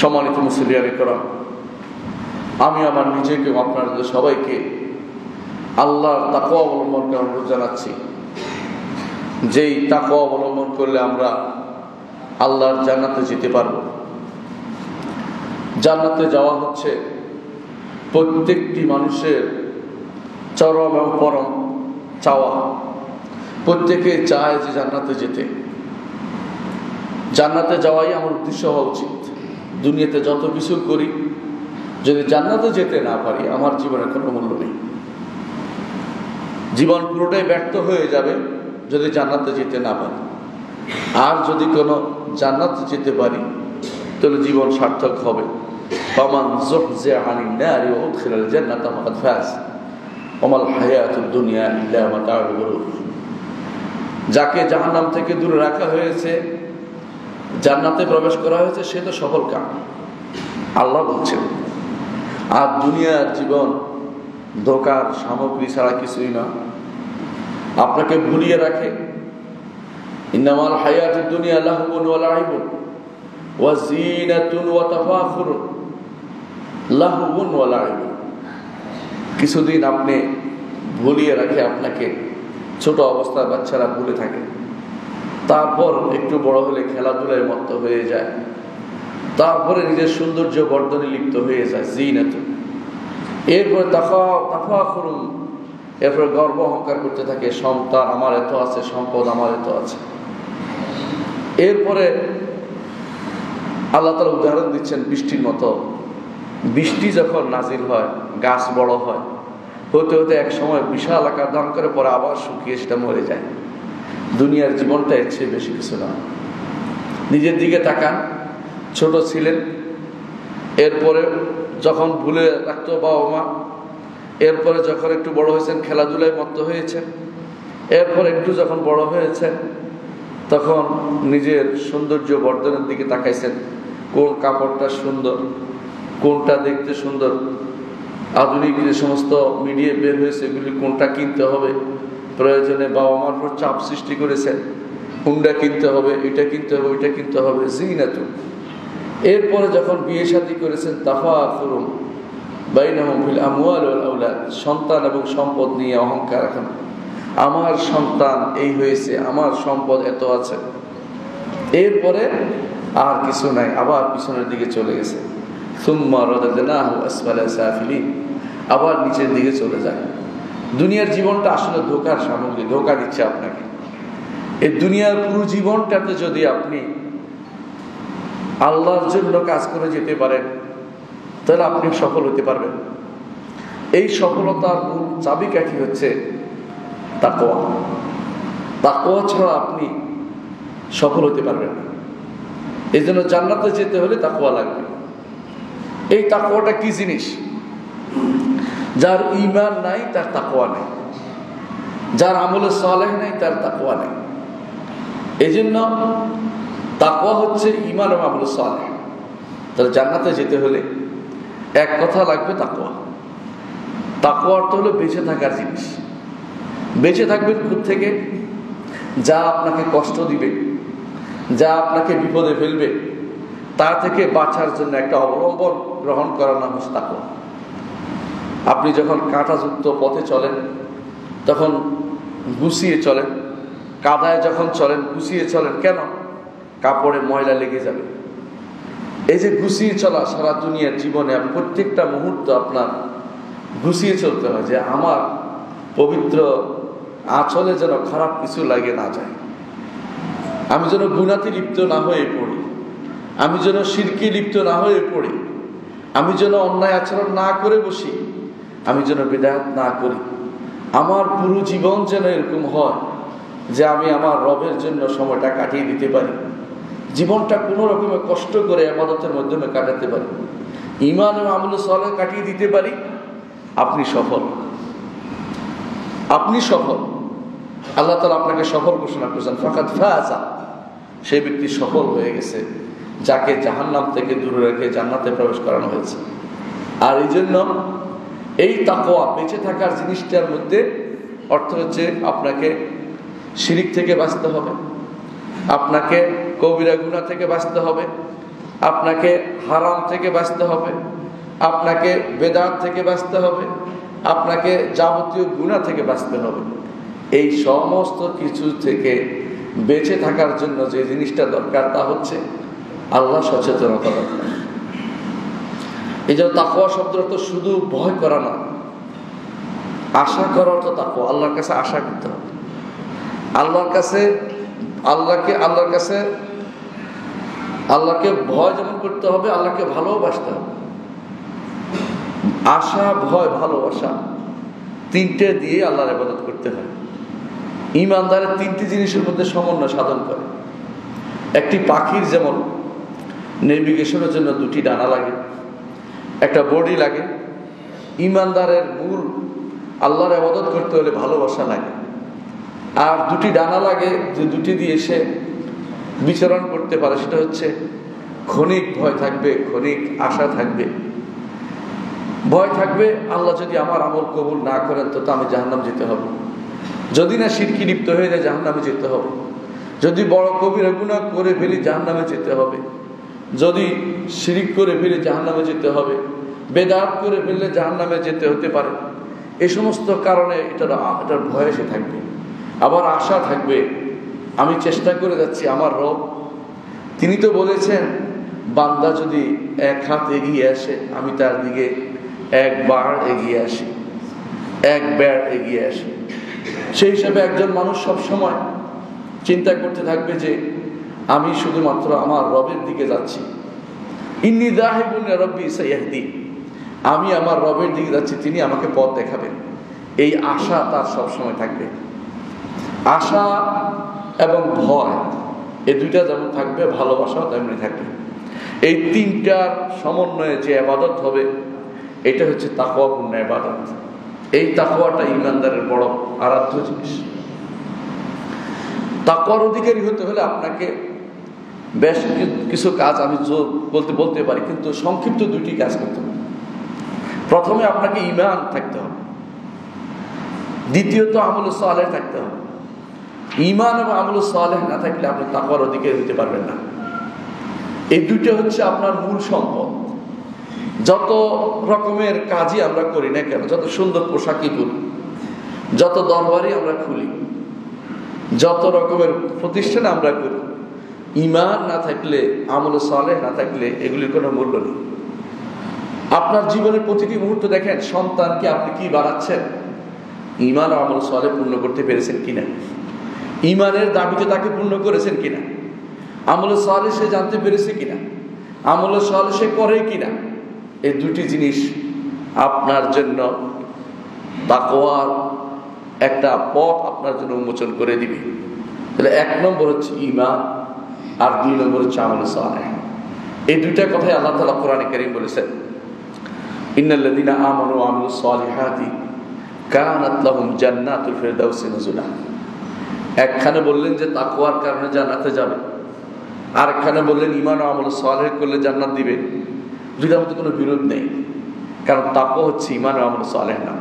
সম্মানিত মুসলিয়ানে করম, আমি আমার নিজেকে আপনাদের সবাইকে আল্লাহর তাকওয়া অবলম্বন করার অনুরোধ জানাচ্ছি। যেই তাকওয়া অবলম্বন করলে আমরা আল্লাহর জান্নাতে যেতে পারব। জান্নাতে যাওয়া হচ্ছে প্রত্যেকটি মানুষের চরম এবং পরম চাওয়া। প্রত্যেকে চায় যে জান্নাতে যেতে। জান্নাতে যাওয়াই আমার উদ্দেশ্য হওয়া উচিত। দুনিয়াতে যত কিছু করি, যদি জান্নাতে যেতে না পারি, আমার জীবনের কোনো মূল্য নেই। জীবন পুরোটাই ব্যর্থ হয়ে যাবে যদি জান্নাতে যেতে না পারি। আর যদি কোনো জান্নাতে যেতে পারি, তাহলে জীবন সার্থক হবে। ফামান যুহজিহা আনিন নারি ওয়া উদখিলাল জান্নাতা ফাকাদ ফাজ ওয়া মাল হায়াতুদ দুনিয়া ইল্লা মাতাউল গুরুর। যাকে জাহান্নাম থেকে দূরে রাখা হয়েছে, জান্নাতে প্রবেশ করা হয়েছে, সে তো সফল কাম, আল্লাহ বলছেন। আর দুনিয়ার জীবন ধোঁকার সামগ্রী ছাড়া কিছুই না। আপনাকে ভুলিয়ে রাখে। ইন্নামাল হায়াতুদ দুনিয়া লাহবুন ওয়া লাইবুন ওয়া যিনাতুন ওয়া তাফাখুরুন। লাহবুন ওয়া লাইবুন, কিছুদিন আপনি ভুলিয়ে রাখে আপনাকে। ছোট অবস্থায় বাচ্চারা ভুলে থাকে, তারপর একটু বড় হলে খেলাধুলায় মত্ত হয়ে যায়, তারপরে নিজের সৌন্দর্য বর্ধনে লিপ্ত হয়ে যায় যিনাতুন। এরপরে তাফাখুরুন, এরপরে গর্ব অহংকার করতে থাকে, সন্তান আমার এত আছে, সম্পদ আমার এত আছে। এরপরে আল্লাহ তাআলা উদাহরণ দিচ্ছেন বৃষ্টির মতো। বৃষ্টি যখন নাজিল হয়, গাছ বড় হয়, হতে হতে এক সময় বিশাল আকার ধারণ করে, পরে আবার শুকিয়ে সেটা মরে যায়। দুনিয়ার জীবনটা এর চেয়ে বেশি কিছু না। নিজের দিকে তাকান, ছোট ছিলেন, এরপরে যখন ভুলে রাখতো বাবা মা, এরপরে যখন একটু বড় হয়েছেন খেলাধুলায় মত্ত হয়েছেন, এরপর একটু যখন বড় হয়েছেন তখন নিজের সৌন্দর্য বর্ধনের দিকে তাকাইছেন। কোন কাপড়টা সুন্দর, কোনটা দেখতে সুন্দর, আধুনিক যে সমস্ত মিডিয়া বের হয়েছে এগুলি কোনটা কিনতে হবে, প্রয়োজনে বাবা মার উপর চাপ সৃষ্টি করেছেন, হুন্ডা কিনতে হবে, এটা কিনতে হবে, ওইটা কিনতে হবে, যিনাতুন। এরপরে যখন বিয়ে শাদী করেছেন, তাফাখুরুন বাইনাহুম ফিল আমওয়াল ওয়াল আওলাদ, সন্তান এবং সম্পদ নিয়ে অহংকার। এখন আমার সন্তান এই হয়েছে, আমার সম্পদ এত আছে, এরপরে আর কিছু নাই, আবার পিছনের দিকে চলে গেছে। সুম্মা রাদাদনাহু আসফালা সাফিলিন, আবার নিচের দিকে চলে যায়। দুনিয়ার জীবনটা আসলে ধোঁকার সামগ্রী, ধোঁকা দিচ্ছে আপনাকে। এই দুনিয়ার পুরো জীবনটাতে যদি আপনি আল্লাহর জন্য কাজ করে যেতে পারেন, তাহলে আপনি সফল হতে পারবেন। এই সফলতার মূল চাবিকাঠি হচ্ছে তাকওয়া। তাকওয়া ছাড়া আপনি সফল হতে পারবেন না। এই জন্য জান্নাতে যেতে হলে তাকওয়া লাগবে। এই তাকওয়াটা কি জিনিস? যার ঈমান নাই তার তাকওয়া নেই, যার আমলে সালেহ নাই তার তাকওয়া নেই। এই জন্য তাকওয়া হচ্ছে ঈমান এবং আমলে সালেহ। তাহলে জান্নাতে যেতে হলে এক কথা লাগবে তাকওয়া। তাকওয়া অর্থ হলো বেঁচে থাকার জিনিস। বেঁচে থাকবেন কোত্থেকে? যা আপনাকে কষ্ট দিবে, যা আপনাকে বিপদে ফেলবে, তা থেকে বাঁচার জন্য একটা অবলম্বন গ্রহণ করার নাম হচ্ছে তাকওয়া। আপনি যখন কাঁটাযুক্ত পথে চলেন তখন গুছিয়ে চলেন, কাদায় যখন চলেন গুছিয়ে চলেন। কেন? কাপড়ে ময়লা লেগে যাবে। এই যে গুছিয়ে চলা, সারা দুনিয়ার জীবনে প্রত্যেকটা মুহূর্ত আপনার গুছিয়ে চলতে হয়, যে আমার পবিত্র আঁচলে যেন খারাপ কিছু লাগে না যায়, আমি যেন গুনাতে লিপ্ত না হয়ে পড়ি, আমি যেন শিরকে লিপ্ত না হয়ে পড়ি, আমি যেন অন্যায় আচরণ না করে বসি, আমি যেন বিদআত না করি। আমার পুরো জীবন যেন এরকম হয় যে আমি আমার রবের জন্য সময়টা কাটিয়ে দিতে পারি, জীবনটা কোনো রকমের কষ্ট করে ইবাদতের মাধ্যমে কাটাতে পারি, ঈমান এবং আমলে সালেহ কাটিয়ে দিতে পারি। আপনি সফল, আপনি সফল। আল্লাহ তাআলা আপনাকে সফল ঘোষণা করেছেন। ফাকাদ ফাজা, সেই ব্যক্তি সফল হয়ে গেছে যাকে জাহান্নাম থেকে দূরে রেখে জান্নাতে প্রবেশ করানো হয়েছে। আর এই জন্য এই তাকওয়া, বেঁচে থাকার জিনিসটার মধ্যে অর্থ হচ্ছে আপনাকে শিরিক থেকে বাঁচতে হবে, আপনাকে কবিরা গুনাহ থেকে বাঁচতে হবে, আপনাকে হারাম থেকে বাঁচতে হবে, আপনাকে বেদাত থেকে বাঁচতে হবে, আপনাকে যাবতীয় গুনাহ থেকে বাঁচতে হবে। এই সমস্ত কিছু থেকে বেঁচে থাকার জন্য যে জিনিসটা দরকার তা হচ্ছে আল্লাহ সচেতনতা দরকার। এই জন্য তাকওয়া শব্দটা তো শুধু ভয় করা না, আশা করার তো তাকওয়া। আল্লাহর কাছে আশা করতে হবে, আল্লাহর আল্লাহকে ভয় যেমন করতে হবে, আল্লাহকে ভালোবাসতে হবে। আশা, ভয়, ভালোবাসা তিনটে দিয়ে আল্লাহর ইবাদত করতে হয়। ঈমানদারের তিনটি জিনিসের মধ্যে সমন্বয় সাধন করে। একটি পাখির যেমন নেভিগেশনের জন্য দুটি ডানা লাগে, একটা বডি লাগে, ঈমানদারের মূল আল্লাহর ইবাদত করতে হলে ভালোবাসা লাগে। আর দুটি ডানা লাগে, যে দুটি দিয়ে সে বিচরণ করতে পারে, সেটা হচ্ছে ক্ষণিক ভয় থাকবে, ক্ষণিক আশা থাকবে। ভয় থাকবে আল্লাহ যদি আমার আমল কবুল না করেন তো আমি জাহান্নাম যেতে হবে, যদি না শিরকি লিপ্ত হয়ে যায় জাহান্নামে যেতে হবে, যদি বড় কবিরা গুনাহ করে ফেলি জাহান্নামে যেতে হবে, যদি শিরিক করে ফেলি জাহান্নামে যেতে হবে, বেদাত করে ফেললে জাহান্নামে যেতে হতে পারে। এই সমস্ত কারণে এটার ভয় এসে থাকবে। আবার আশা থাকবে, আমি চেষ্টা করে যাচ্ছি, আমার রব তিনি তো বলেছেন বান্দা যদি এক হাত এগিয়ে আসে আমি তার দিকে একবার এগিয়ে আসি, একবার এগিয়ে আসি। সেই হিসাবে একজন মানুষ সবসময় চিন্তা করতে থাকবে যে আমি শুধুমাত্র আমার রবের দিকে যাচ্ছি। ইন্নী যাহিবুন ইলা রাব্বি সাইয়াহদি, আমি আমার রবের দিকে যাচ্ছি, তিনি আমাকে পথ দেখাবেন। এই আশা তার সবসময় থাকবে। আশা এবং ভয় এই দুইটা যেমন থাকবে, ভালোবাসাও তেমনি থাকবে। এই তিনটার সমন্বয়ে যে ইবাদত হবে এটা হচ্ছে তাকওয়াপূর্ণ ইবাদত। এই তাকওয়াটা ঈমানদারের বড় আরাধ্য জিনিস। তাকওয়ার অধিকারী হতে হলে আপনাকে বেশ কিছু কাজ আমি বলতে পারি, কিন্তু সংক্ষিপ্ত দুটি কাজ করতে হবে। প্রথমে আপনাকে ঈমান থাকতে হবে, দ্বিতীয়ত আমল সালেহ থাকতে হবে। ঈমান এবং আমল সালেহ না থাকলে আপনি তাকওয়ার অধিকারী হতে পারবেন না। এই দুটো হচ্ছে আপনার মূল সম্পদ। যত রকমের কাজই আমরা করি না কেন, যত সুন্দর পোশাকই পরি, যত দরবারই আমরা খুলি, যত রকমের প্রতিষ্ঠানে আমরা করি, ঈমান না থাকলে, আমল সালেহ না থাকলে এগুলির কোনো মূল্য নেই। আপনার জীবনের প্রতিটি মুহূর্ত দেখেন, সন্তানকে আপনি কি বাড়াচ্ছেন, ঈমান ও আমল সালেহ পূর্ণ করতে পেরেছেন কিনা, ঈমানের দাবিতে তাকে পূর্ণ করেছেন কিনা, আমল সালেহ সে জানতে পেরেছে কিনা, আমল সালেহ সে করে কিনা। এই দুটি জিনিস আপনার জন্য তাকওয়ার একটা পথ আপনার জন্য উন্মোচন করে দিবে। তাহলে এক নম্বর হচ্ছে ঈমান, আর দুই নম্বর হচ্ছে আমল সালেহ। এই দুইটা কথাই আল্লাহ তাআলা কোরআনে কারীম বলেছেন, ইন্নাল্লাযীনা আমানু ওয়া আমিলুস সালিহাতি কানাত লাহুম জান্নাতুল ফিরদাউসি নুজুলা। একখানে বললেন যে তাকওয়ার কারণে জান্নাতে যাবে, আর একখানে বললেন ঈমান ও আমল সালেহ করলে জান্নাত দিবে। দুইটার মধ্যে কোনো বিরোধ নেই, কারণ তাকওয়া হচ্ছে ঈমান ও আমল সালেহ নাম।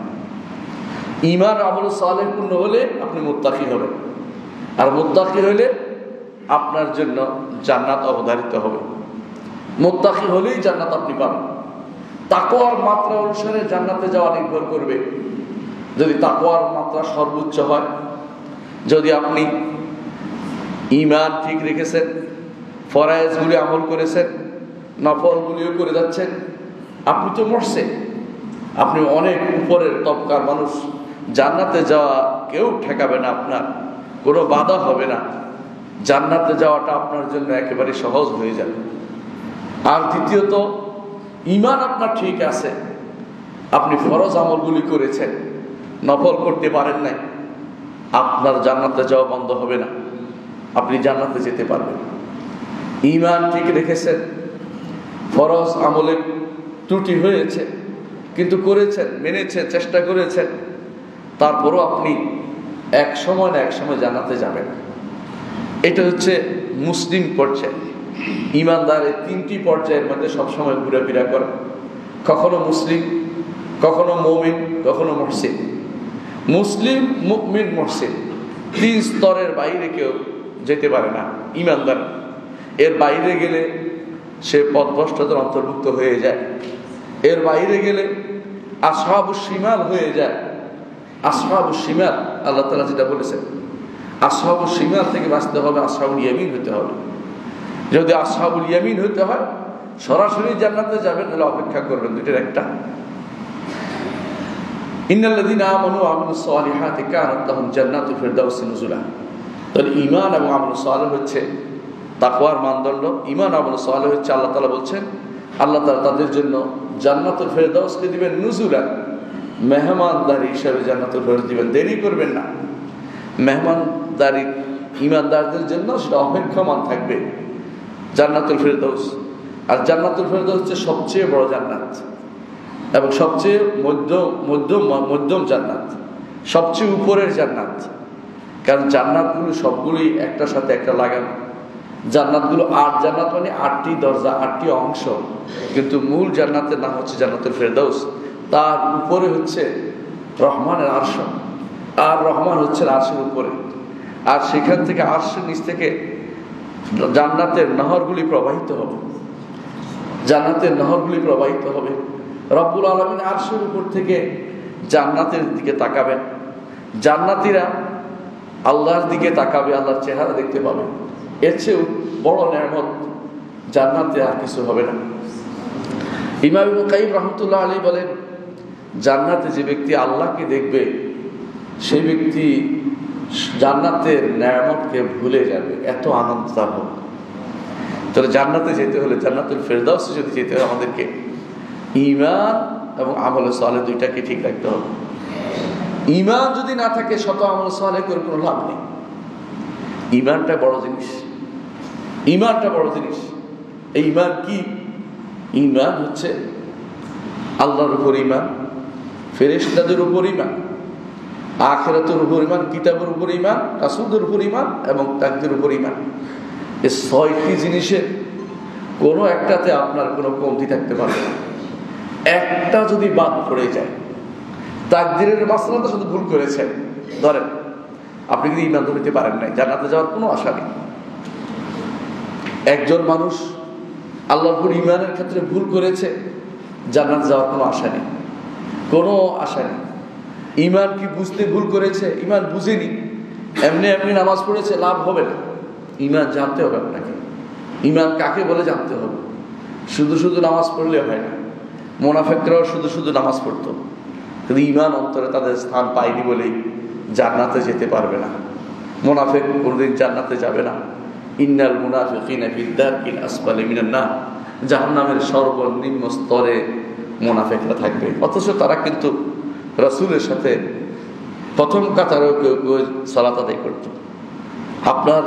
ঈমান ও আমল সালেহ পূর্ণ হলে আপনি মুত্তাকি হবেন, আর মুত্তাকি হলে আপনার জন্য জান্নাত অবধারিত হবে। মুত্তাকি হলেই জান্নাত আপনি পাবেন। তাকওয়ার মাত্রা অনুসারে জান্নাতে যাওয়া নির্ভর করবে। যদি তাকওয়ার মাত্রা সর্বোচ্চ হয়, যদি আপনি ঈমান ঠিক রেখেছেন, ফরজগুলি আমল করেছেন, নফলগুলিও করে যাচ্ছেন, আপনি তো মরছেন, আপনি অনেক উপরের তবকার মানুষ। জান্নাতে যাওয়া কেউ ঠেকাবে না, আপনার কোনো বাধা হবে না। জান্নাতে যাওয়াটা আপনার জন্য একেবারে সহজ হয়ে যাবে। আর দ্বিতীয়ত, ঈমান আপনার ঠিক আছে, আপনি ফরজ আমলগুলি করেছেন, নফল করতে পারেন নাই, আপনার জান্নাতে যাওয়া বন্ধ হবে না, আপনি জান্নাতে যেতে পারবেন। ঈমান ঠিক রেখেছেন, ফরজ আমলে ত্রুটি হয়েছে কিন্তু করেছেন, মেনেছেন, চেষ্টা করেছেন, তারপরও আপনি এক সময় না এক সময় জান্নাতে যাবেন। এটা হচ্ছে মুসলিম পর্যায়। ঈমানদার এই তিনটি পর্যায়ের মধ্যে সবসময় ঘুরাফেরা করে, কখনো মুসলিম, কখনো মুমিন, কখনো মুহসিন। মুসলিম, মুমিন, মুহসিন তিন স্তরের বাইরে কেউ যেতে পারে না। ঈমানদার এর বাইরে গেলে সে পথভ্রষ্টদের অন্তর্ভুক্ত হয়ে যায়। এর বাইরে গেলে আসহাবুশ শিমাল হয়ে যায়। আসহাবুশ শিমাল আল্লাহ তাআলা যেটা বলেছেন, আসহাবুশ শিমাল থেকে বাঁচতে হবে, আসহাবুল ইয়ামিন হতে হবে। যদি আসহাবুল ইয়ামিন হতে হয়, সরাসরি জান্নাতে যাবেন, তাহলে অপেক্ষা করবেন দুইটার একটা। ইন্নাল্লাযীনা আমানু ওয়া আমিলুস সালিহাতি কানাত লাহুম জান্নাতুল ফিরদাউসি নুজুলা। তাহলে ঈমান এবং আমল সালেহ হচ্ছে তাকওয়ার মানদণ্ড। ঈমান আমল সালেহ হচ্ছে আল্লাহ তাআলা বলছেন, আল্লাহ তাআলা তাদের জন্য জান্নাতুল ফিরদাউসকে দিবেন নুজুলা, মেহমানদারি হিসাবে জান্নাতুল ফিরদাউস দিবেন। দেরি করবেন না, মেহমানদারি ঈমানদারদের জন্য সেটা অপেক্ষমান থাকবে জান্নাতুল ফিরদাউস। আর জান্নাতুল ফিরদাউস হচ্ছে সবচেয়ে বড় জান্নাত এবং সবচেয়ে মধ্যম জান্নাত, সবচেয়ে উপরের জান্নাত। কারণ জান্নাতগুলো সবগুলোই একটার সাথে একটা লাগানো। জান্নাতগুলো ৮ জান্নাত মানে ৮টি দরজা, ৮টি অংশ, কিন্তু মূল জান্নাতের নাম হচ্ছে জান্নাতুল ফিরদাউস। তার উপরে হচ্ছে রহমানের আরশ, আর রহমান হচ্ছে আরশের উপরে। আর সেখান থেকে আরশের নিচ থেকে জান্নাতের নহরগুলি প্রবাহিত হবে, জান্নাতের নহরগুলি প্রবাহিত হবে। রব্বুল আলামিন আরশের উপর থেকে জান্নাতের দিকে তাকাবেন, জান্নাতীরা আল্লাহর দিকে তাকাবে, আল্লাহর চেহারা দেখতে পাবে। এর চেয়ে বড় নেয়ামত জান্নাতে আর কিছু হবে না। ইমাম ইবনে কাইয়িম রাহমাতুল্লাহ আলাইহি বলেন, জান্নাতে যে ব্যক্তি আল্লাহকে দেখবে সেই ব্যক্তি জান্নাতের নেয়ামতকে ভুলে যাবে, এত আনন্দ তার হবে। তাহলে জান্নাতে যেতে হলে, জান্নাতুল ফিরদাউসে যদি যেতে হয়, আমাদেরকে ঈমান এবং আমল সালেহ দুইটাকে ঠিক রাখতে হবে। ঈমান যদি না থাকে, শত আমল সালেহ করে কোনো লাভ নেই। ঈমানটা বড় জিনিস, ঈমানটা বড় জিনিস। এই ঈমান কি? ঈমান হচ্ছে আল্লাহর উপর ঈমান, ফেরেশতাদের উপর ঈমান, আখিরাতের উপর ঈমান, কিতাবের উপর ঈমান, রাসূলদের উপর ঈমান এবং তাকদীরের উপর ঈমান। এই ৬টি জিনিসের কোনো একটাতে আপনার কোনো কমতি থাকতে পারবে না। একটা যদি বাদ পড়ে যায়, তাকদীরের মাসলাতে শুধু ভুল করেছেন, ধরেন আপনি কিন্তু ঈমান ধরতে পারেন নাই, জান্নাতে যাওয়ার কোনো আশা নেই। একজন মানুষ আল্লাহর উপর ঈমানের ক্ষেত্রে ভুল করেছে, জান্নাতে যাওয়ার কোনো আশা নেই, কোনো আশা নেই। ঈমান কি বুঝতে ভুল করেছে, ঈমান বুঝেনি, এমনি এমনি নামাজ পড়েছে, লাভ হবে না। ঈমান জানতে হবে আপনাকে। ঈমান কাকে বলে জানতে হবে। শুধু শুধু নামাজ পড়লে হয় না। মুনাফিকরাও শুধু শুধু নামাজ পড়তো, কিন্তু ঈমান অন্তরে তাদের স্থান পায়নি বলেই জান্নাতে যেতে পারবে না। মুনাফিক কোনদিন জান্নাতে যাবে না। ইন্নাল মুনাফিকিনা ফি দারকিল আসফালি মিনান নার, জাহান্নামের সর্বনিম্ন স্তরে মুনাফিকরা থাকবে। অথচ তারা কিন্তু রাসূলের সাথে প্রথম কাতারে কেউ কেউ সালাত আদায় করত। আপনার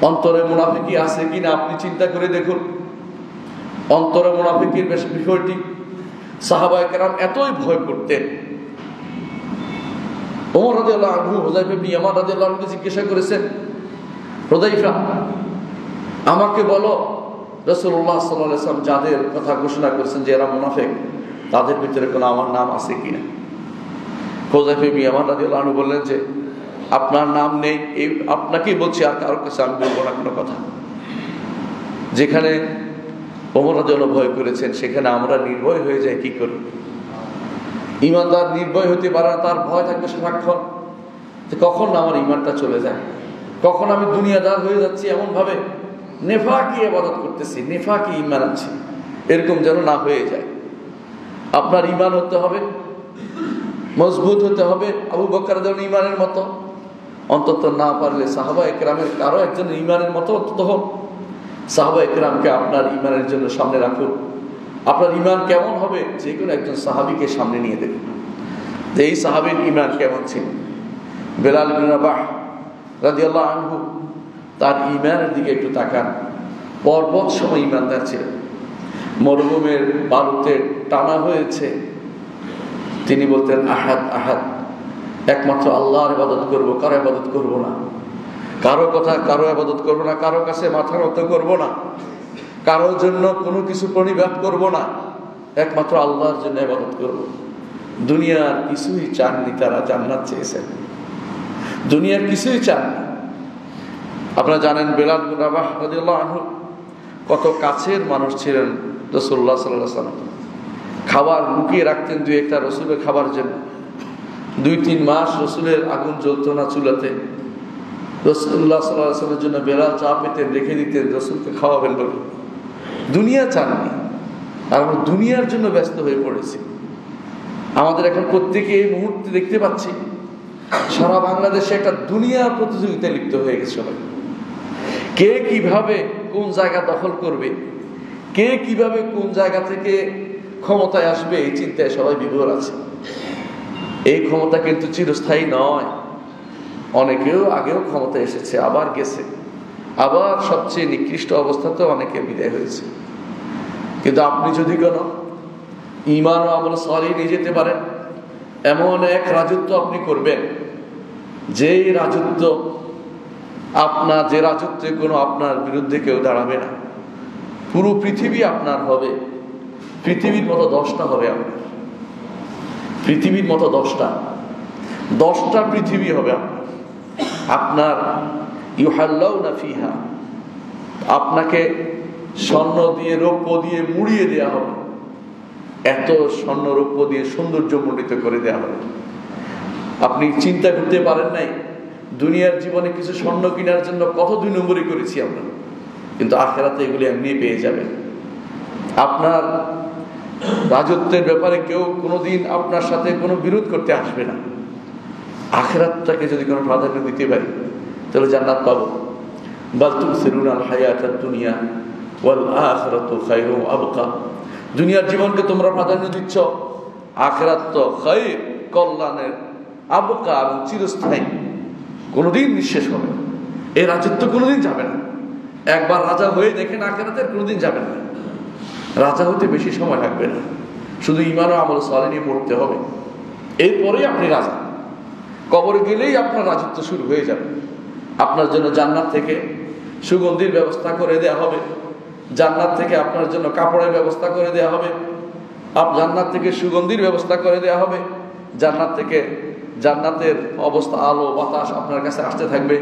অন্তরে মুনাফিকি আছে কিনা আপনি চিন্তা করে দেখুন। অন্তরে মুনাফিকির বিষয়টি সাহাবায়ে কেরাম এতই ভয় করতেন। ওমর রাদিয়াল্লাহু আনহু হুযায়ফা ইবনে ইয়ামান রাদিয়াল্লাহু আনহুকে জিজ্ঞাসা করেছেন, হুযায়ফা আমাকে বলো, রাসূলুল্লাহ সাল্লাল্লাহু আলাইহি ওয়াসাল্লাম যাদের কথা ঘোষণা করেছেন যে এরা মুনাফিক, তাদের ভিতরে কোনো আমার নাম আছে কিনা? হুযায়ফা ইবনে ইয়ামান রাদিয়াল্লাহু আনহু বললেন যে আপনার নাম নেই, এই আপনাকেই বলছি, আর কারোর কাছে আমি বলবো না কোনো কথা। যেখানে ওমর রাদিয়াল্লাহু ভয় করেছেন, সেখানে আমরা নির্ভয় হয়ে যাই কি করে? ঈমানদার নির্ভয় হতে পারে না, তার ভয় থাকবে সারাক্ষণ যে কখন আমার ঈমানটা চলে যায়, কখন আমি দুনিয়াদার হয়ে যাচ্ছি, এমন ভাবে নেফাকি ইবাদত করতেছি, নেফাকি ঈমান আনছি, এরকম যেন না হয়ে যায়। আপনার ঈমান হতে হবে, মজবুত হতে হবে, আবু বকর রাদিয়াল্লাহু ঈমানের মতো। অন্তত না পারলে সাহাবায়ে কেরামের কারো একজনের ঈমানের মতো অন্তত হোক। সাহাবায়ে কেরামকে আপনার ঈমানের জন্য সামনে রাখুন। আপনার ঈমান কেমন হবে, যে কোনো একজন সাহাবীকে সামনে নিয়ে দেখুন যে এই সাহাবীর ঈমান কেমন ছিল। বেলাল ইবনে রাবাহ রাদিয়াল্লাহু আনহু, তার ঈমানের দিকে একটু তাকান। পর্বত সময় ঈমানদার ছিলেন, মরুভূমির বালুতে টানা হয়েছে, তিনি বলতেন আহাদ আহাদ, একমাত্র আল্লাহর ইবাদত করব, কারো ইবাদত করব না, কারো কথা কারো ইবাদত করব না, কারো কাছে মাথা নত করব না, কারোর জন্য কোনো কিছু প্রণিপাত করব না, একমাত্র আল্লাহর জন্য ইবাদত করব। দুনিয়ার কিছুই চাননি তারা, জান্নাত চেয়েছেন, দুনিয়ার কিছুই চাননি। আপনারা জানেন বেলাল ইবনে রাবাহ রাদিয়াল্লাহু আনহু কত কাছের মানুষ ছিলেন রাসূলুল্লাহ সাল্লাল্লাহু আলাইহি ওয়াসাল্লাম। খাবার লুকিয়ে রাখতেন দুই একটা রসুলের খাবার জন্য। 2-3 মাস রসুলের আগুন জ্বলতো না চুলাতে। রাসূলুল্লাহ সাল্লাল্লাহু আলাইহি ওয়াসাল্লামের জন্য বেলাল চা পেতেন, রেখে দিতেন রসুলকে খাওয়াবেন বলে। দুনিয়া চাননি, আর আমরা দুনিয়ার জন্য ব্যস্ত হয়ে পড়েছি। আমাদের এখন প্রত্যেকে এই মুহূর্তে দেখতে পাচ্ছি সারা বাংলাদেশে একটা দুনিয়া প্রতিযোগিতায় লিপ্ত হয়ে গেছে সবাই। কে কিভাবে কোন জায়গা দখল করবে, কে কিভাবে কোন জায়গা থেকে ক্ষমতায় আসবে, এই চিন্তায় সবাই বিভোর আছে। এই ক্ষমতা কিন্তু চিরস্থায়ী নয়। অনেকেও আগেও ক্ষমতায় এসেছে, আবার গেছে, আবার সবচেয়ে নিকৃষ্ট অবস্থাতেও অনেকে বিদায় হয়েছে। কিন্তু আপনি যদি কোনো ঈমান ও আমল সালিহ নিয়ে যেতে পারেন, এমন এক রাজত্ব আপনি করবেন যেই রাজত্ব যে রাজত্বে কোনো আপনার বিরুদ্ধে কেউ দাঁড়াবে না। পুরো পৃথিবী আপনার হবে, পৃথিবীর মতো 10টা হবে আপনার, পৃথিবীর মতো 10টা পৃথিবী হবে আপনার। ইউহাল্লাউনা ফিহা, আপনাকে স্বর্ণ দিয়ে রৌপ্য দিয়ে মুড়িয়ে দেওয়া হবে, এত স্বর্ণ রৌপ্য দিয়ে সৌন্দর্য মণ্ডিত করে দেওয়া হবে। আপনি চিন্তা করতে পারেন নাই দুনিয়ার জীবনে কিছু স্বর্ণ কেনার জন্য কত 2 নম্বরই করেছি আমরা, কিন্তু আখিরাতে এগুলি এমনি পেয়ে যাবেন। আপনার রাজত্বের ব্যাপারে কেউ কোনোদিন আপনার সাথে কোনো বিরোধ করতে আসবে না। আখিরাতটাকে যদি কোনো প্রাধান্য দিতে পারি তাহলে জান্নাত পাবো। বাল তুসিরুনাল হায়াতাদ দুনিয়া ওয়াল আখিরাতু খায়রুন ওয়া আবকা। দুনিয়ার জীবনকে তোমরা প্রাধান্য দিচ্ছ, আখিরাত তো খায়র, কল্যাণের, আবকা এবং চিরস্থায়ী, কোনোদিন নিঃশেষ হবে না। এই রাজত্ব কোনোদিন যাবে না। একবার রাজা হয়ে দেখেন আখিরাতের কোনোদিন যাবেন না। রাজা হতে বেশি সময় লাগবে না, শুধু ঈমান ও আমল সালেহ নিয়ে পড়তে হবে, এরপরেই আপনি রাজা। কবরে গেলেই আপনার রাজত্ব শুরু হয়ে যাবে। আপনার জন্য জান্নাত থেকে সুগন্ধির ব্যবস্থা করে দেওয়া হবে, জান্নাত থেকে আপনার জন্য কাপড়ের ব্যবস্থা করে দেওয়া হবে, জান্নাত থেকে সুগন্ধির ব্যবস্থা করে দেওয়া হবে, জান্নাত থেকে জান্নাতের অবস্থা, আলো বাতাস আপনার কাছে আসতে থাকবে।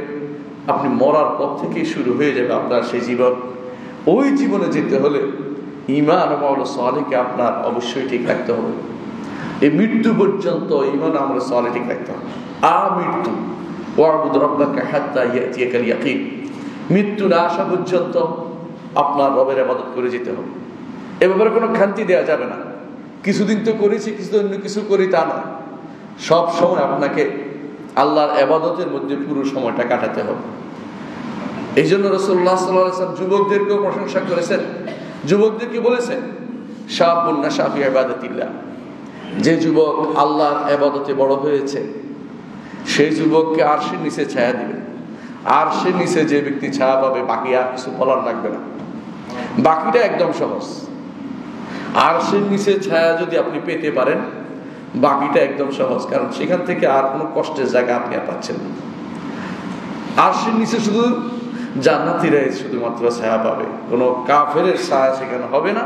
আপনি মরার পর থেকেই শুরু হয়ে যাবে আপনার সেই জীবন। ওই জীবনে যেতে হলে ঈমান ও আমল সালেহকে আপনার অবশ্যই ঠিক রাখতে হবে। এই মৃত্যু পর্যন্ত ঈমান ও আমল সালেহ ঠিক রাখতে হবে। মৃত্যু, ওয়া'বুদ রাব্বাকা হাত্তা ইয়াতিয়াকাল ইয়াকিন, মৃত্যু না আসা পর্যন্ত আপনার রবের ইবাদত করে যেতে হবে। এ ব্যাপারে কোনো খান্তি দেওয়া যাবে না। কিছুদিন তো করেছি, কিছুদিন অন্য কিছু করি, তা নয়। সব সময় আপনাকে আল্লাহর ইবাদতের মধ্যে পুরো সময়টা কাটাতে হবে। এই জন্য রাসূলুল্লাহ সাল্লাল্লাহু আলাইহি ওয়াসাল্লাম যুবকদেরকেও প্রশংসা করেছেন, যুবকদেরকে বলেছেন শাবুন নাশা ফি ইবাদাতিল্লাহ, যে যুবক আল্লাহর ইবাদতে বড় হয়েছে সেই যুবককে আরশের নিচে ছায়া দিবে। আরশের নিচে যে ব্যক্তি ছায়া পাবে, বাকি আর কিছু বলার লাগবে না, বাকিটা একদম সহজ। আরশের নিচে ছায়া যদি আপনি পেতে পারেন, বাকিটা একদম সহজ, কারণ সেখান থেকে আর কোনো কষ্টের জায়গা আপনি আর পাচ্ছেন না। আরশের নিচে শুধু জান্নাতীরাই শুধুমাত্র ছায়া পাবে, কোনো কাফেরের ছায়া সেখানে হবে না,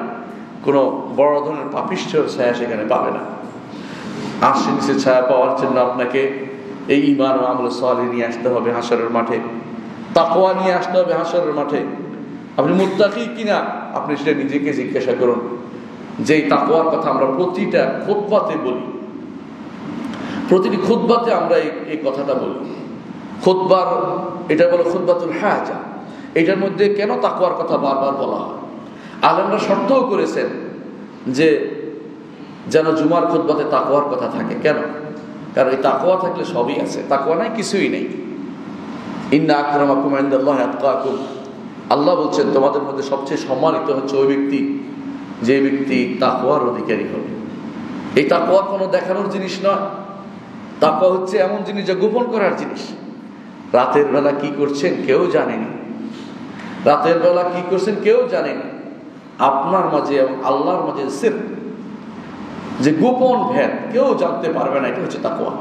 কোনো বড় ধরনের পাপিষ্ঠের ছায়া সেখানে পাবে না। আরশের নিচে ছায়া পাওয়ার জন্য আপনাকে এই ঈমান ও আমল সালেহ নিয়ে আসতে হবে হাশরের মাঠে, তাকওয়া নিয়ে আসতে হবে হাশরের মাঠে। আপনি মুত্তাকি কিনা আপনি সেটা নিজেকে জিজ্ঞাসা করুন। যেই তাকওয়ার কথা আমরা প্রতিটা খুতবাতে বলি, প্রতিটি খুতবাতে আমরা এই কথাটা বলি। খুতবার এটা বলে খুতবাতুল হাজা, এটার মধ্যে কেন তাকওয়ার কথা বারবার বলা হয়? আলেমরা শর্তও করেছেন যে যেন জুমার খুতবাতে তাকওয়ার কথা থাকে। কেন? কারণ এই তাকওয়া থাকলে সবই আছে, তাকওয়া নাই কিছুই নেই। ইন্না আকরামাকুম ইনদাল্লাহি আতকাকুম, আল্লাহ বলছেন তোমাদের মধ্যে সবচেয়ে সম্মানিত হচ্ছে ওই ব্যক্তি যে ব্যক্তি তাকওয়ার অধিকারী হবে। এই তাকওয়া কোনো দেখানোর জিনিস নয়, তাকওয়া হচ্ছে এমন জিনিস যা গোপন করার জিনিস। রাতের বেলা কি করছেন কেউ জানেনি, রাতের বেলা কি করছেন কেউ জানেনি। আপনার মাঝে এবং আল্লাহর মাঝে সির, যে গোপন ভেদ কেউ জানতে পারবে না, এটা হচ্ছে তাকওয়া।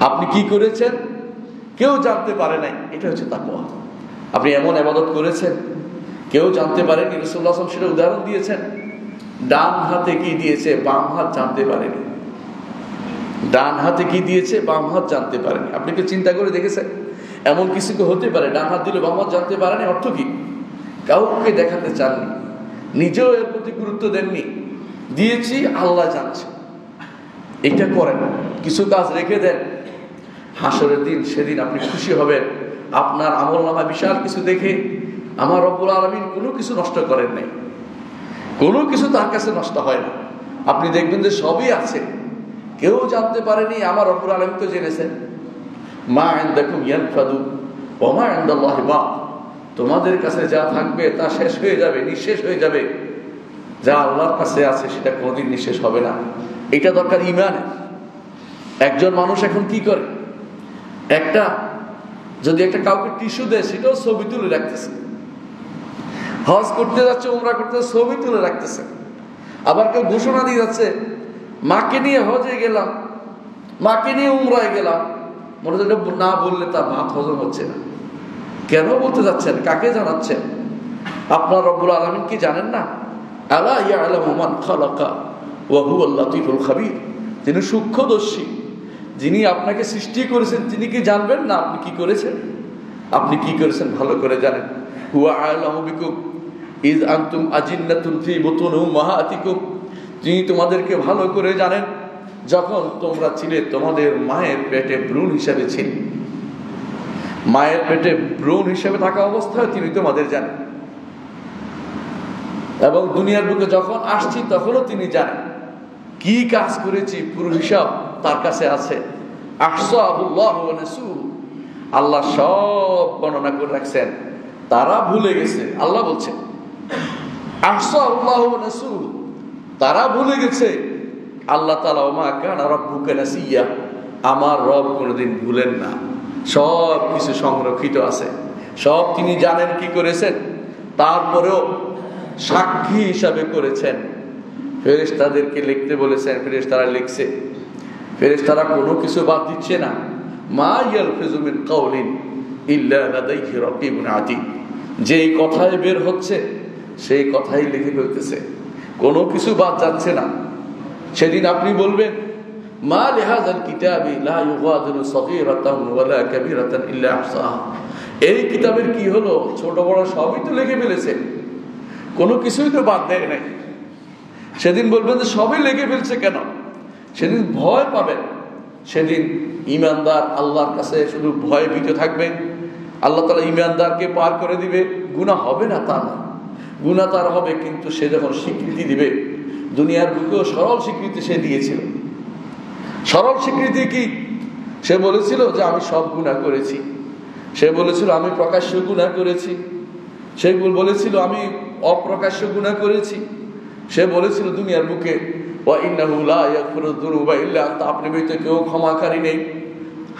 আপনি কি করেছেন কেউ জানতে পারে নাই, এটা হচ্ছে তাকওয়া। আপনি এমন ইবাদত করেছেন কেউ জানতে পারেনি, রাসূলুল্লাহ সাল্লাল্লাহু আলাইহি ওয়াসাল্লাম সেটা উদাহরণ দিয়েছেন। ডান হাতে কি দিয়েছে বাম হাত জানতে পারেনি, ডান হাতে কি দিয়েছে বাম হাত জানতে পারেনি। আপনি কি চিন্তা করে দেখেছেন এমন কিছু কি হতে পারে ডান হাত দিলে বাম হাত জানতে পারেনি? অর্থ কি? কাউকে দেখাতে চাননি, নিজেও এর প্রতি গুরুত্ব দেননি, দিয়েছি আল্লাহ জানছে। এটা করেন, কিছু কাজ রেখে দেন, হাসরের দিন সেদিন আপনি খুশি হবেন। আপনার আমলনামা বিশাল কিছু দেখে আমার রব্বুল আলামিন কোনো কিছু নষ্ট করেন নাই, কোনো কিছু তার কাছে নষ্ট হয় না। আপনি দেখবেন যে সবই আছে, কেউ জানতে পারেনি, আমার রব্বুল আলামিন তো জেনেছেন। মা ইনদাকুম ইয়ানফাদু ওয়া মা ইনদাল্লাহি বাক, তোমাদের কাছে যা থাকবে তা শেষ হয়ে যাবে, নিঃশেষ হয়ে যাবে। যা আল্লাহর কাছে আছে সেটা কোনোদিন নিঃশেষ হবে না। এটা দরকার ঈমানের। একজন মানুষ এখন কি করে, যদি একটা কাউকে টিস্যু দেয় সেটাও ছবি তুলে রাখতেছে, হজ করতে যাচ্ছে, উমরা করতে ছবি তুলে রাখতেছে। আবার কেউ ঘোষণা দিয়ে যাচ্ছে, মাকে নিয়ে হজে গেলাম, মাকে নিয়ে উমরায় গেলাম, মনে হচ্ছে না বললে তার ভাত হজম হচ্ছে না। কেন বলতে যাচ্ছেন, কাকে জানাচ্ছেন? আপনার রব্বুল আলামিন কি জানেন না? আলা ইয়ালামু মান খালাকা ওয়া হুয়াল লাতীফুল খাবীর, যিনি সূক্ষ্মদর্শী, যিনি আপনাকে সৃষ্টি করেছেন, তিনি কি জানবেন না আপনি কি করেছেন? আপনি কি করেছেন ভালো করে জানেন। হুয়া আ'লামু বিকুম ইয আনতুম আজিন্নাতুন ফি বুতুনি উম্মাহাতিকুম, যিনি তোমাদেরকে ভালো করে জানেন যখন তোমরা ছিলে তোমাদের মায়ের পেটে ভ্রূণ হিসাবে ছিলে। মায়ের পেটে ভ্রূণ হিসাবে থাকা অবস্থায় তিনি তোমাদের জানেন, এবং দুনিয়ার বুকে যখন আসছি তখনও তিনি জানেন কি কাজ করেছি, পুরো হিসাব তার কাছে আছে। আহসাহুল্লাহু ওয়া নাসুহু, আল্লাহ সব গণনা করে রাখছেন, তারা ভুলে গেছে। আল্লাহ বলছেন আহসাহুল্লাহু ওয়া নাসুহু, তারা ভুলে গেছে। আল্লাহ তাআলা ওয়া মা কানা রাব্বুকা নাসিয়া, আমার রব কোনোদিন ভুলেন না, সব কিছু সংরক্ষিত আছে, সব তিনি জানেন কি করেছেন। তারপরেও সাক্ষী হিসাবে করেছেন, ফেরেশতাদেরকে লিখতে বলেছেন, ফেরেশতারা লিখছে। ফেরেশতারা কোনো কিছু বাদ দিচ্ছে না। মা ইয়ালফিযু মিন কাওলিন ইল্লা লাদাইহি রাকিবুন আতীদ, যেই কথাই বের হচ্ছে সেই কথাই লিখে ফেলতেছে, কোনো কিছু বাদ যাচ্ছে না। সেদিন আপনি বলবেন মা লিহাযাল কিতাবি লা ইউগাদিরু সগীরাতান ওয়ালা কাবীরাতান ইল্লা আহসাহা, এই কিতাবের কি হলো, ছোট বড় সবই তো লিখে ফেলেছে, কোনো কিছুই তো বাদ দেয় নাই। সেদিন বলবেন যে সবই লিখে ফেলছে কেন? সেদিন ভয় পাবেন। সেদিন ঈমানদার আল্লাহর কাছে শুধু ভয়ে ভীত থাকবে। আল্লাহ তাআলা ঈমানদারকে পার করে দিবে, গুনাহ হবে না তা না, গুনাহ তার হবে, কিন্তু সে যখন স্বীকৃতি দিবে, দুনিয়ার বুকেও সরল স্বীকৃতি সে দিয়েছিল। সরল স্বীকৃতি কি? সে বলেছিল যে আমি সব গুনাহ করেছি, সে বলেছিল আমি প্রকাশ্য গুনাহ করেছি, সে বলেছিল আমি অপ্রকাশ্য গুনাহ করেছি, সে বলেছিল দুনিয়ার বুকে ওয়া ইন্নাহু লা ইয়াগফিরুয যুনুবা ইল্লা আনতা, আপনি ব্যতীত কেউ ক্ষমাকারী নেই।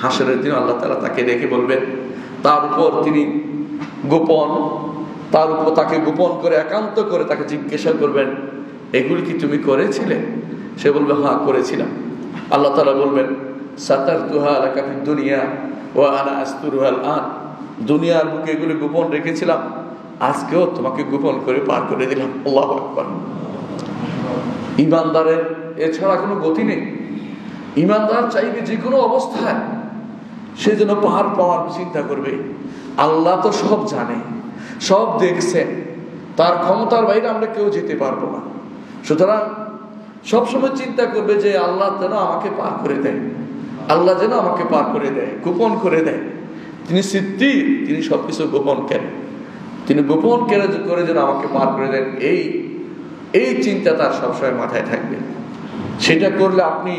হাসরের দিন আল্লাহ তাআলা তাকে ডেকে বলবেন, তার উপর তিনি তাকে গোপন করে একান্ত করে তাকে জিজ্ঞাসা করবেন, এগুলি কি তুমি করেছিলে? সে বলবে হ্যাঁ করেছিলাম। আল্লাহ তাআলা বলবেন সাতারতুহা লাকা ফিদ দুনিয়া ওয়া আনা আস্তুরুহা আল-আন, দুনিয়ার বুকে এগুলি গোপন রেখেছিলাম, আজকেও তোমাকে গোপন করে পার করে দিলাম। আল্লাহু আকবার। ঈমানদারের এছাড়া কোনো গতি নেই। ঈমানদার চাইবে যে কোনো অবস্থায় সে যেন পার পাওয়ার চিন্তা করবে। আল্লাহ তো সব জানে, সব দেখছেন, তার ক্ষমতার বাইরে আমরা কেউ যেতে পারবো না। সুতরাং সবসময় চিন্তা করবে যে আল্লাহ যেন আমাকে পার করে দেয়, আল্লাহ যেন আমাকে পার করে দেয়, গোপন করে দেয়। তিনি সিদ্দিক, তিনি সবকিছু গোপন করেন, তিনি গোপন করে যেন আমাকে পার করে দেন, এই চিন্তা তার সবসময় মাথায় থাকবে। সেটা করলে আপনি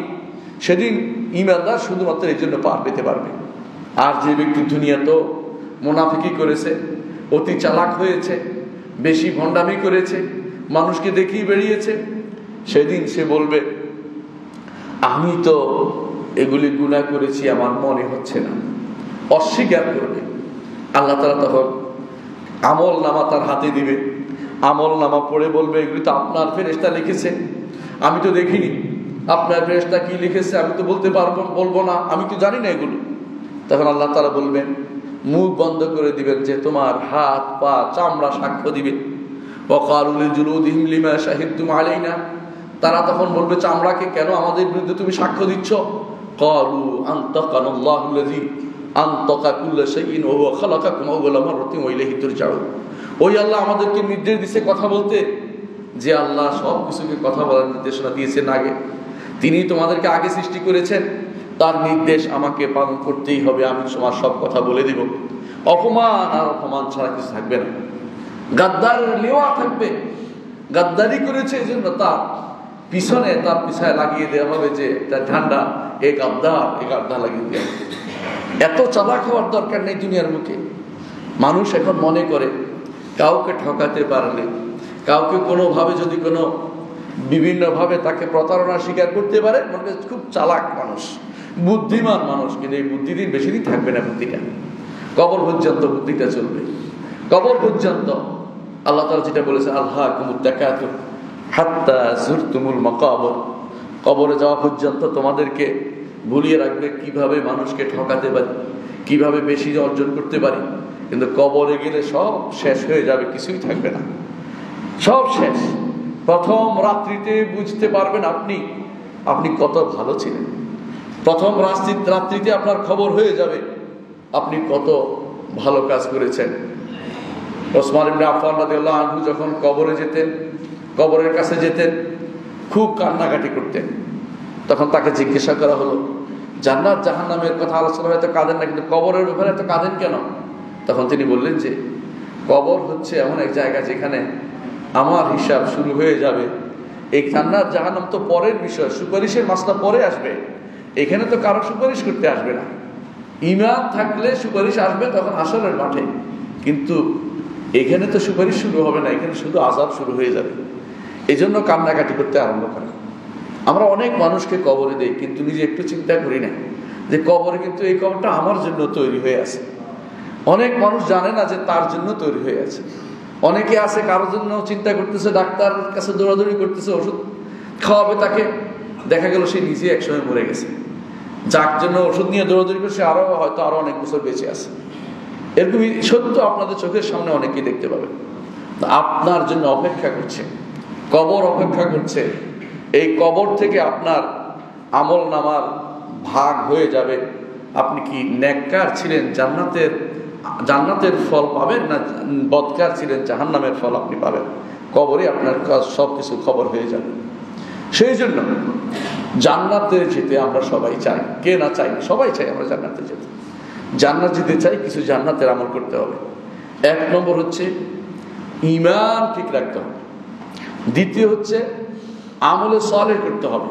সেদিন ঈমানদার শুধুমাত্র এই জন্য পার পেতে পারবে। আর যে ব্যক্তি দুনিয়া তো মুনাফিকি করেছে, অতি চালাক হয়েছে, বেশি ভণ্ডামি করেছে, মানুষকে দেখিয়ে বেরিয়েছে, সেদিন সে বলবে আমি তো এগুলি গুনাহ করেছি, আমার মনে হচ্ছে না, অস্বীকার করবে। আল্লাহ তাআলা তখন আমল নামা তার হাতে দিবে, আমল নামা পড়ে বলবে এগুলি তো আপনার ফেরেশতা লিখেছে, আমি তো দেখিনি, আপনার ফেরেশতা কি লিখেছে আমি তো বলবো না, আমি তো জানি না এগুলো। তখন আল্লাহ তাআলা বলবেন, মুখ বন্ধ করে দিবেন যে তোমার হাত পা চামড়া সাক্ষ্য দিবে। ওয়াকালু লিজুলুদিহিম লিমা শাহিদতুম আলাইনা, তারা তখন বলবে চামড়াকে কেন আমাদের বিরুদ্ধে তুমি সাক্ষ্য দিচ্ছ? ক্বালু আনতাকানাল্লাহুল্লাযী আনতাকা কুল্লা শাইইন ওয়া হুয়া খালাকাকুম আউওয়ালা মাররাতিন ওয়া ইলাইহি তুরজাউন। ওই আল্লাহ আমাদেরকে নির্দেশ দিচ্ছে কথা বলতে, যে আল্লাহ সব কিছুকে কথা বলার নির্দেশনা দিয়েছেন আগে, তিনি তোমাদেরকে আগে সৃষ্টি করেছেন, তার নির্দেশ আমাকে পালন করতেই হবে, আমি তোমার সব কথা বলে দিব। অপমান আর অপমান ছাড়া কিছু থাকবে না। গাদ্দার লেওয়া থাকবে, গাদ্দারি করেছে এই জন্য তার পিছনে লাগিয়ে দেওয়া হবে যে একটা ঝান্ডা, এই গাদ্দার লাগিয়ে দেওয়া হবে। এত চালাক হওয়ার দরকার নেই দুনিয়ার মুখে। মানুষ এখন মনে করে কাউকে ঠকাতে পারলে, কাউকে কোনোভাবে যদি কোনো বিভিন্নভাবে তাকে প্রতারণার শিকার করতে পারে, মনে হয় খুব চালাক মানুষ, বুদ্ধিমান মানুষ। কিন্তু এই বুদ্ধি দিন বেশি দিন থাকবে না। বুদ্ধিটা কবর পর্যন্ত বুদ্ধিটা চলবে, কবর পর্যন্ত। আল্লাহ তাআলা যেটা বলেছে, আলহাকুমুত তাকাতুর হাত্তা যুরতুমুল মাকাবির, কবরে যাওয়া পর্যন্ত তোমাদেরকে ভুলিয়ে রাখবে কিভাবে মানুষকে ঠকাতে পারি, কিভাবে বেশি অর্জন করতে পারি। কিন্তু কবরে গেলে সব শেষ হয়ে যাবে, কিছুই থাকবে না, সব শেষ। প্রথম রাত্রিতে বুঝতে পারবেন আপনি কত ভালো ছিলেন। প্রথম রাত্রিতে আপনার খবর হয়ে যাবে আপনি কত ভালো কাজ করেছেন। ওসমান ইবনে আফফান রাদিয়াল্লাহু আনহু যখন কবরের কাছে যেতেন, খুব কান্নাকাটি করতেন। তখন তাকে জিজ্ঞাসা করা হলো, জান্নাত জাহান্নামের কথা আলোচনা হয়তো কাঁদেন না, কিন্তু কবরের ব্যাপারে এত কাঁদেন কেন? তখন তিনি বললেন যে কবর হচ্ছে এমন এক জায়গা যেখানে আমার হিসাব শুরু হয়ে যাবে। এই জান্নাত জাহান্নাম তো পরের বিষয়, সুপারিশের মাসলা পরে আসবে। এখানে তো কারো সুপারিশ করতে আসবে না। ঈমান থাকলে সুপারিশ আসবে তখন আসরের মাঠে, কিন্তু এখানে তো সুপারিশ শুরু হবে না, এখানে শুধু আযাব শুরু হয়ে যাবে। এই জন্য কান্নাকাটি করতে আরম্ভ করে। আমরা অনেক মানুষকে কবরে দেই, কিন্তু নিজে একটু চিন্তা করি না যে কবরে কিন্তু এই কবরটা আমার জন্য তৈরি হয়ে আছে। অনেক মানুষ জানে না যে তার জন্য তৈরি হয়ে আছে। অনেকে আছে কারোর জন্য চিন্তা করতেছে, ডাক্তার কাছে দৌড়াদৌড়ি করতেছে, ওষুধ খাওয়াবে তাকে, দেখা গেল সে নিজে একসময় মরে গেছে। যার জন্য ওষুধ নিয়ে দৌড়াদৌড়ি করছে হয়তো আরো অনেক বছর বেঁচে আছে। এরকমই সত্য আপনাদের চোখের সামনে অনেকেই দেখতে পাবেন। আপনার জন্য অপেক্ষা করছে, কবর অপেক্ষা করছে। এই কবর থেকে আপনার আমল নামার ভাগ হয়ে যাবে। আপনি কি নেককার ছিলেন, জান্নাতের ফল পাবেন, না বদকার ছিলেন, জাহান্নামের ফল আপনি পাবেন। কবরে আপনার সব কিছু খবর হয়ে যাবে। সেই জন্য জান্নাতে যেতে আমরা সবাই চাই, কে না চাই? সবাই চাই আমরা জান্নাতে যেতে। জান্নাত যেতে চাই, কিছু জান্নাতের আমল করতে হবে। 1 নম্বর হচ্ছে ঈমান ঠিক রাখতে হবে। দ্বিতীয় হচ্ছে আমলে সালেহ করতে হবে,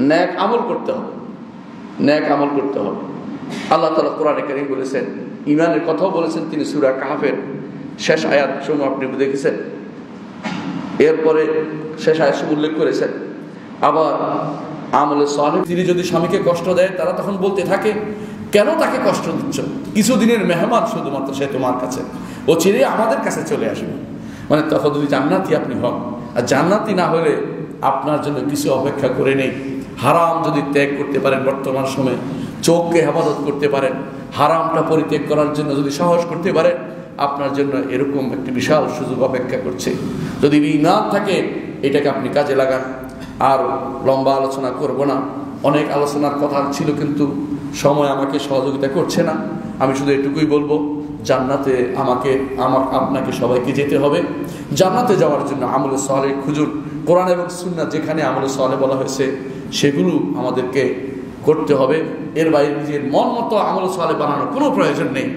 নেক আমল করতে হবে, নেক আমল করতে হবে। আল্লাহ তাআলা কোরআনে কারীম বলেছেন, ঈমানের কথাও বলেছেন তিনি সূরা কাহফের শেষ আয়াত সমূহ আপনি দেখেছেন। এরপরে শেষ আয়াত সমূহ উল্লেখ করেছেন। আবার আমলে সালেহ, তিনি যদি স্বামীকে কষ্ট দেয়, তারা তখন বলতে থাকে, কেন তাকে কষ্ট দিচ্ছ? কিছুদিনের মেহমান শুধুমাত্র সে তোমার কাছে, ও চিরে আমাদের কাছে চলে আসবে। মানে তখন যদি জান্নাতি আপনি হন, আর জান্নাতি না হলে আপনার জন্য কিছু অপেক্ষা করে নেই। হারাম যদি ত্যাগ করতে পারেন, বর্তমান সময়ে চোখকে হেফাজত করতে পারেন, হারামটা পরিত্যাগ করার জন্য যদি সাহস করতে পারেন, আপনার জন্য এরকম একটি বিশাল সুযোগ অপেক্ষা করছে। যদি ঈমান থাকে, এটাকে আপনি কাজে লাগান। আর লম্বা আলোচনা করব না, অনেক আলোচনার কথা ছিল, কিন্তু সময় আমাকে সহযোগিতা করছে না। আমি শুধু এটুকুই বলবো, জান্নাতে আপনাকে সবাইকে যেতে হবে। জান্নাতে যাওয়ার জন্য আমলে সালেহ খুঁজুন। কোরআন এবং সুন্নাহ যেখানে আমলে সালেহ বলা হয়েছে সেগুলো আমাদেরকে করতে হবে। এর বাইরে নিজের মন মতো আমলে সালেহ বানানোর কোনো প্রয়োজন নেই।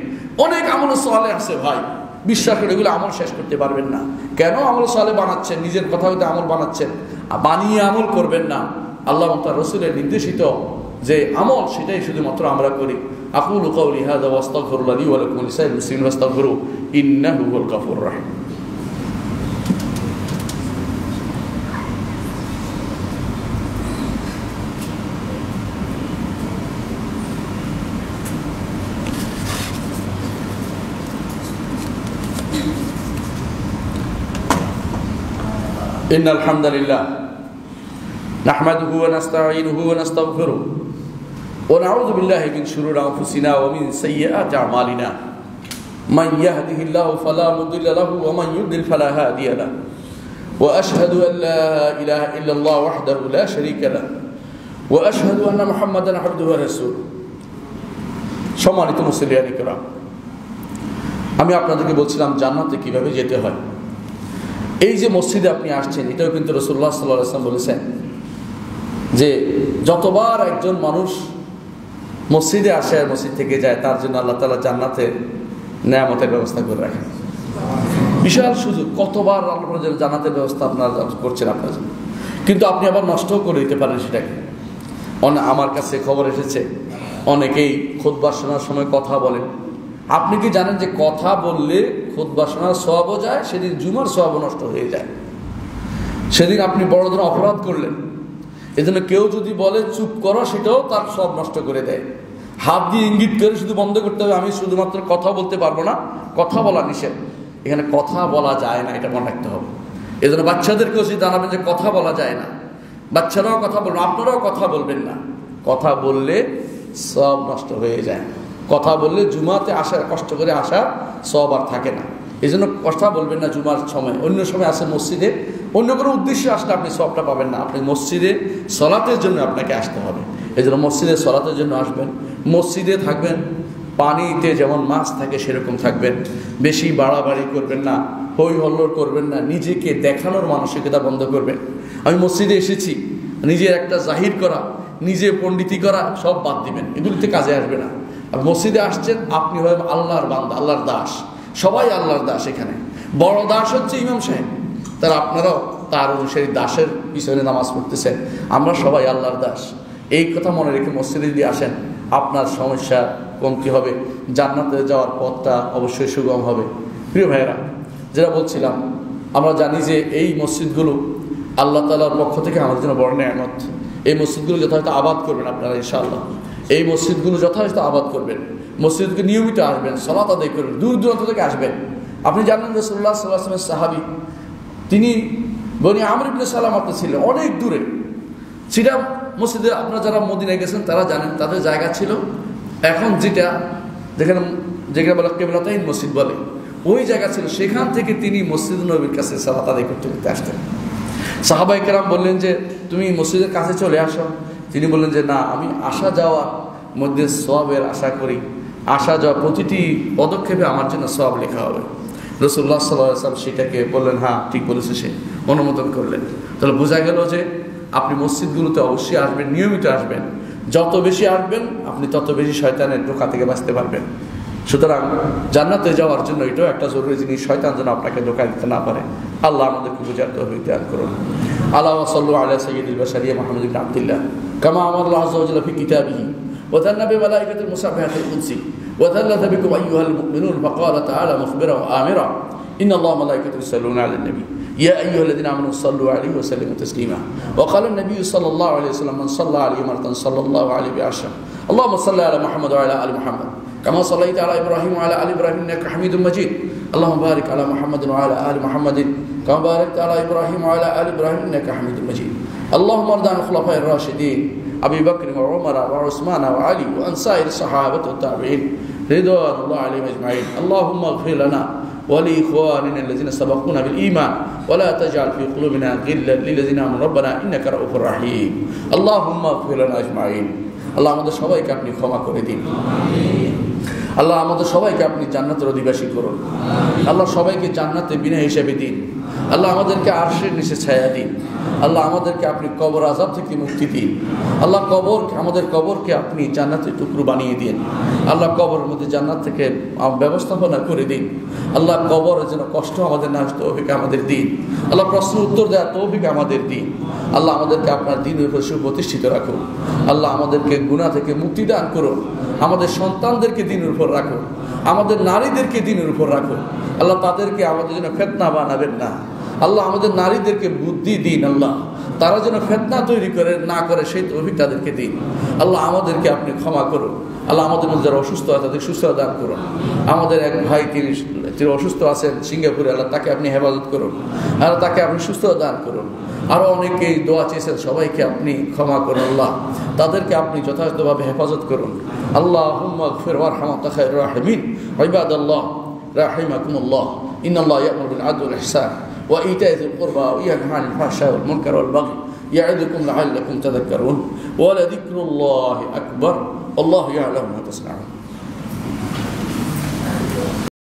অনেক আমলে সালেহ আছে ভাই, বিশ্বাস করে এগুলো আমল শেষ করতে পারবেন না। কেন আমলে সালেহ বানাচ্ছেন? নিজের কথা হতে আমল বানাচ্ছেন, বানিয়ে আমল করবেন না। আল্লাহ এবং তার রাসূলের নির্দেশিত যে আমল, সেটাই শুধুমাত্র আমরা করি। আকুলু কাওলি হাযা ওয়া আস্তাগফিরুল্লাহ লি ওয়া লাকুম ওয়া লিসাইরিল মুসলিমিন ফাস্তাগফিরুহু ইন্নাহু হুয়াল গাফুরুর রাহিম। ইন্নাল হামদালিল্লাহ নাহমাদুহু ওয়া নাস্তাঈনুহু ওয়া নাস্তাগফিরুহু ওয়া নাউযু বিল্লাহি মিন শুরুরি আনফুসিনা ওয়া মিন সাইয়্যাতি আমালিনা মান ইয়াহদিহিল্লাহু ফালা মুদিল্লা লাহু ওয়া মান ইউদ্লিল ফালা হাদিয়া লাহু ওয়া আশহাদু আন লা ইলাহা ইল্লাল্লাহ ওয়াহদাহু লা শারীকা লাহু ওয়া আশহাদু আন্না মুহাম্মাদান আবদুহু ওয়া রাসূলুহু। সম্মানিত মুসলিয়ান কিরাম, আমি আপনাদেরকে বলছিলাম জান্নাতে কিভাবে যেতে হয়। এই যে মসজিদে আপনি আসছেন, এটাও কিন্তু রাসূলুল্লাহ সাল্লাল্লাহু আলাইহি ওয়াসাল্লাম বলেছেন যে যতবার একজন মানুষ মসজিদে আসে আর মসজিদ থেকে যায়, তার জন্য আল্লাহ তাআলা জান্নাতে নেয়ামতের ব্যবস্থা করে রাখেন। বিশাল সুযোগ, কতবার আল্লাহ জান্নাতের ব্যবস্থা আপনারা করছেন আপনার জন্য, কিন্তু আপনি আবার নষ্টও করে দিতে পারেন সেটাকে। আমার কাছে খবর এসেছে অনেকেই খুতবা শোনার সময় কথা বলেন। আপনি কি জানেন যে কথা বললে খুতবা শোনার সওয়াবও যায়, সেদিন জুমার সওয়াবও নষ্ট হয়ে যায়। সেদিন আপনি বড় ধরনের অপরাধ করলেন। এজন্য কেউ যদি বলে চুপ করো, সেটাও তার সব নষ্ট করে দেয়। হাত দিয়ে ইঙ্গিত করে শুধু বন্ধ করতে হবে, আমি শুধুমাত্র কথা বলতে পারবো না, কথা বলা নিষেধ। এখানে কথা বলা যায় না, এটা মনে রাখতে হবে। এজন্য বাচ্চাদেরকেও যদি জানাবেন যে কথা বলা যায় না, বাচ্চারাও কথা বলবেন, আপনারাও কথা বলবেন না। কথা বললে সব নষ্ট হয়ে যায়। কথা বললে জুমাতে আসা, কষ্ট করে আসা সব আর থাকে না। এই জন্য কথা বলবেন না জুমার সময়। অন্য সময় আসেন মসজিদে, অন্য কোনো উদ্দেশ্যে আসলে আপনি সবটা পাবেন না। আপনি মসজিদে সলাতের জন্য আপনাকে আসতে হবে। এই জন্য মসজিদে সলাতের জন্য আসবেন, মসজিদে থাকবেন। পানিতে যেমন মাছ থাকে সেরকম থাকবেন, বেশি বাড়াবাড়ি করবেন না, হই হল্লোড় করবেন না, নিজেকে দেখানোর মানসিকতা বন্ধ করবেন। আমি মসজিদে এসেছি, নিজের একটা জাহির করা, নিজে পণ্ডিতি করা সব বাদ দিবেন, এগুলিতে কাজে আসবে না। আর মসজিদে আসছেন, আপনি হবেন আল্লাহর বান্দা, আল্লাহর দাস। সবাই আল্লাহর দাস। এখানে বড় দাস হচ্ছে ইমাম সাহেব, তার আপনারাও তার অনুসারী দাসের পিছনে নামাজ পড়তেছেন। আমরা সবাই আল্লাহর দাস। এই কথা মনে রেখে মসজিদে দিয়ে আসেন, আপনার সমস্যা কমতি হবে, জান্নাতে যাওয়ার পথটা অবশ্যই সুগম হবে। প্রিয় ভাইয়েরা, যেটা বলছিলাম, আমরা জানি যে এই মসজিদগুলো আল্লাহ তাআলার পক্ষ থেকে আমাদের জন্য বড় নেয়ামত। এই মসজিদগুলো যথাযথ আবাদ করবেন আপনারা ইনশাআল্লাহ। এই মসজিদগুলো যথাযথ আবাদ করবেন, মসজিদকে নিয়মিত আসবেন, সালাত আদায় করবেন, দূর দূরান্ত থেকে আসবেন। আপনি জানেন রাসূলুল্লাহ সাল্লাল্লাহু আলাইহি ওয়াসাল্লামের সাহাবী, তিনি বনি আমর ইবনে সালামাতে ছিলেন, অনেক দূরে। সেটা মসজিদে, আপনারা যারা মদিনায় গেছেন তারা জানেন, তাদের জায়গা ছিল এখন যেখানে বলে কিবলাতাইন মসজিদ বলে, ওই জায়গা ছিল। সেখান থেকে তিনি মসজিদ নববীর কাছে সালাত আদায় করতে করতে আসতেন। সাহাবায়ে কেরাম বললেন যে তুমি মসজিদের কাছে চলে আসো। তিনি বললেন যে না, আমি আসা যাওয়ার মধ্যে সওয়াবের আশা করি, আসা যাওয়া প্রতিটি পদক্ষেপে আমার জন্য সওয়াব লেখা হবে। রাসূলুল্লাহ সাল্লাল্লাহু আলাইহি ওয়াসাল্লাম সেটাকে বললেন, হ্যাঁ ঠিক বলেছে, সে অনুমোদন করলেন। তাহলে বোঝা গেল যে আপনি মসজিদগুলোতে অবশ্যই আসবেন, নিয়মিত আসবেন। যত বেশি আসবেন আপনি তত বেশি শয়তানের ধোঁকা থেকে বাঁচতে পারবেন। সুতরাং জান্নাতে যাওয়ার জন্য এটাও একটা জরুরি জিনিস, শয়তান যেন আপনাকে ধোঁকা দিতে না পারে। আল্লাহ আমাদেরকে বুঝার তৌফিক দান করুন। আল্লাহুম্মা সাল্লি আলা সাইয়্যিদিল বাশারিয়া মুহাম্মাদ ইবনে আব্দুল্লাহ কামা আমারা আল্লাহু আযজা ওয়া জাল্লা ফি কিতাবিহি ওয়া তান্না বি মালাইকাতিল মুসাববিহাতিল কুদসি ওয়া তাল্লাতা বিকুম আইয়ুহাল মুমিনুন ফাকালা তাআলা মুখবিরা ওয়া আমিরা ইন্না আল্লাহা ওয়া মালাইকাতাহু ইউসাল্লুনা আলান নবী يا أيها الذين آمنوا صلوا عليه وسلموا تسليما وقال النبي صلى الله عليه وسلم من صلى عليه مرة صلى الله عليه بعشرة اللهم صل على محمد وعلى آل محمد كما صليت على إبراهيم وعلى آل إبراهيم إنك حميد مجيد اللهم بارك على محمد وعلى آل محمد كما باركت على إبراهيم وعلى آل إبراهيم إنك حميد مجيد اللهم ارض عن الخلفاء الراشدين أبي بكر وعمر وعثمان وعلي وعن سائر الصحابة والتابعين رضوان الله عليهم أجمعين اللهم اغفر لنا ولإخواننا الذين سبقونا بالإيمان ولا تجعل في قلوبنا غلا للذين آمنوا ربنا إنك رؤوف رحيم اللهم اغفر لنا أجمعين আল্লাহ আমাদের সবাইকে আপনি ক্ষমা করে দিন। আল্লাহ আমাদের সবাইকে আপনি জান্নাতের অধিবাসী করুন। আল্লাহ সবাইকে জান্নাতে বিনা হিসেবে দিন। আল্লাহ আমাদেরকে আরশের নিচে ছায়া দিন। আল্লাহ আমাদেরকে আপনি কবর আযাব থেকে মুক্তি দিন। আল্লাহ আমাদের কবরকে আপনি জান্নাতের টুকরো বানিয়ে দিন। আল্লাহ কবরের মধ্যে জান্নাত থেকে ব্যবস্থাপনা করে দিন। আল্লাহ কবরের যেন কষ্ট আমাদের না আসে, তৌফিক আমাদের দিন। আল্লাহ প্রশ্ন উত্তর দেওয়ার তৌফিক আমাদের দিন। আল্লাহ আমাদেরকে আপনার দ্বীনের উপর সুপ্রতিষ্ঠিত রাখুন। আল্লাহ আমাদেরকে গুনাহ থেকে মুক্তি দান করুন। আমাদের সন্তানদেরকে দ্বীনের উপর রাখুন। আমাদের নারীদেরকে দ্বীনের উপর রাখুন। আল্লাহ তাদেরকে আমাদের জন্য ফিতনা বানাবেন না। আল্লাহ আমাদের নারীদেরকে বুদ্ধি দিন। আল্লাহ তারা যেন ফিতনা তৈরি না করে সেই তৌফিক তাদেরকে দিন। আল্লাহ আমাদেরকে আপনি ক্ষমা করুন। আল্লাহ আমাদের মধ্যে যারা অসুস্থ হয় তাদের সুস্থতা দান করুন। আমাদের এক ভাই তিনি অসুস্থ আছেন সিঙ্গাপুরে, আল্লাহ তাকে আপনি হেফাজত করুন। আল্লাহ তাকে আপনি সুস্থতা দান করুন। আরও অনেকেই দোয়া চেয়েছেন, সবাইকে আপনি ক্ষমা করুন। আল্লাহ তাদেরকে আপনি যথাযথভাবে হেফাজত করুন। আল্লাহুম্মা গফির ওয়ারহাম ওয়া আনতা খায়রুর রাহিমিন ইবাদাল্লাহ রাহিমাকুমুল্লাহ ইন্নাল্লাহা ইয়া'মুরু বিল আদলি ওয়াল ইহসান ওয়া ইতা'i যিল কুরবা ওয়া ইয়ানহা আনিল ফাহশা'i ওয়াল মুনকারি ওয়াল বাগই ইয়া'iদুকুম লা'আল্লাকুম তাযাক্কারুন ওয়া লাযিকরুল্লাহি আকবার আল্লাহু ইয়া'লামু মা তাসনা'উন।